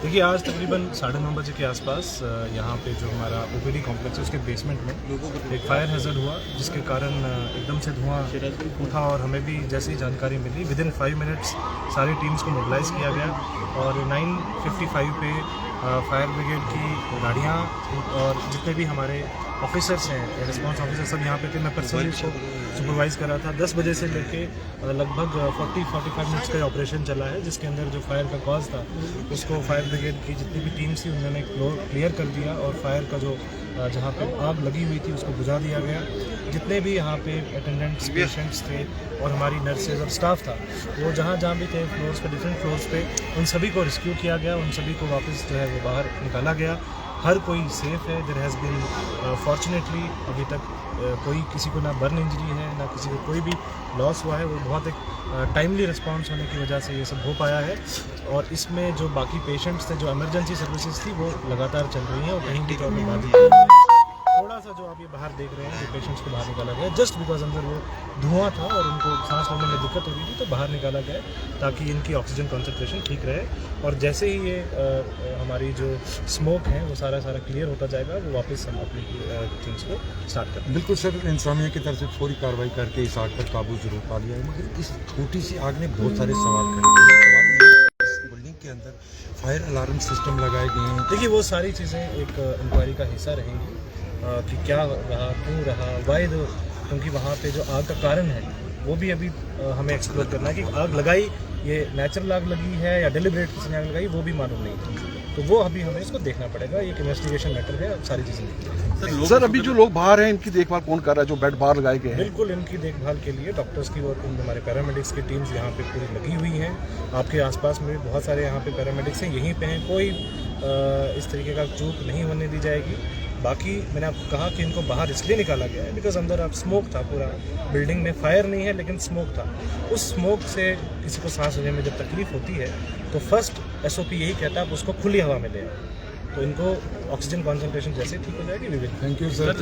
देखिए आज तकरीबन 9:30 बजे के आसपास यहाँ पे जो हमारा ओपीडी कॉम्प्लेक्स है उसके बेसमेंट में एक फायर हैजर्ड हुआ, जिसके कारण एकदम से धुआं उठा और हमें भी जैसी जानकारी मिली विदिन 5 मिनट्स सारी टीम्स को मोबिलाइज़ किया गया और 9:55 पे फायर ब्रिगेड की गाड़ियाँ और जितने भी हमारे ऑफिसर्स हैं, रिस्पांस ऑफिसर सब यहाँ पे थे। मैं पर्सनली उसको सुपरवाइज़ कर रहा था। 10 बजे से लेके लगभग 40-45 मिनट्स का ऑपरेशन चला है, जिसके अंदर जो फायर का कॉज था उसको फायर ब्रिगेड की जितनी भी टीम्स थी उन्होंने क्लियर कर दिया और फायर का जो जहाँ पे आग लगी हुई थी उसको बुझा दिया गया। जितने भी यहाँ पे अटेंडेंट्स, पेशेंट्स थे और हमारी नर्सेज और स्टाफ था, वो जहाँ भी थे फ्लोर्स पे, डिफरेंट फ्लोर्स पे, उन सभी को रेस्क्यू किया गया, उन सभी को वापस जो है वो बाहर निकाला गया। हर कोई सेफ़ है। देयर हैज़ बीन फॉर्चुनेटली अभी तक कोई किसी को ना बर्न इंजरी है, ना किसी को कोई भी लॉस हुआ है। वो बहुत एक टाइमली रिस्पांस होने की वजह से ये सब हो पाया है। और इसमें जो बाकी पेशेंट्स थे, जो इमरजेंसी सर्विसेज थी, वो लगातार चल रही हैं और कहीं भी तौर पर बाधित नहीं है। थोड़ा सा जो आप ये बाहर देख रहे हैं, जो पेशेंट्स को बाहर निकाला गया जस्ट बिकॉज अंदर वो धुआं था और उनको सांस लेने में दिक्कत हो रही थी, तो बाहर निकाला गया ताकि इनकी ऑक्सीजन कंसंट्रेशन ठीक रहे। और जैसे ही ये हमारी जो स्मोक है वो सारा क्लियर होता जाएगा, वो वापस हम अपनी थिंग्स को स्टार्ट करें। बिल्कुल सर, इंसानिया की तरफ से फौरी कार्रवाई करके इस आग पर काबू जरूर पा लिया है, मगर इस छोटी सी आग ने बहुत सारे सवाल खड़े किए। इस बिल्डिंग के अंदर फायर अलार्म सिस्टम लगाए गए हैं। देखिए वो सारी चीज़ें एक इंक्वायरी का हिस्सा रहेंगी कि क्या रहा, क्यों रहा, वाई दो, क्योंकि वहाँ पे जो आग का कारण है वो भी अभी हमें एक्सप्लोर करना है कि आग लगाई ये नेचुरल आग लगी है या डेलिब्रेट किसी ने आग लगाई, वो भी मालूम नहीं था। तो वो अभी हमें इसको देखना पड़ेगा। एक इन्वेस्टिगेशन मैटर है, सारी चीज़ें। सर अभी जो लोग बाहर हैं इनकी देखभाल कौन कर रहा है, जो बेड बाहर लगाए गए हैं? बिल्कुल इनकी देखभाल के लिए डॉक्टर्स की और हमारे पैरामेडिक्स की टीम्स यहाँ पे पूरी लगी हुई हैं। आपके आसपास में भी बहुत सारे यहाँ पे पैरामेडिक्स हैं, यहीं पे हैं। कोई इस तरीके का चूक नहीं होने दी जाएगी। बाकी मैंने आपको कहा कि इनको बाहर इसलिए निकाला गया है बिकॉज अंदर अब स्मोक था, पूरा बिल्डिंग में फायर नहीं है लेकिन स्मोक था। उस स्मोक से किसी को सांस लेने में जब तकलीफ होती है तो फर्स्ट SOP यही कहता है आप उसको खुली हवा में ले आओ। तो इनको ऑक्सीजन कॉन्सेंट्रेशन जैसे ठीक हो जाएगी। Thank you sir.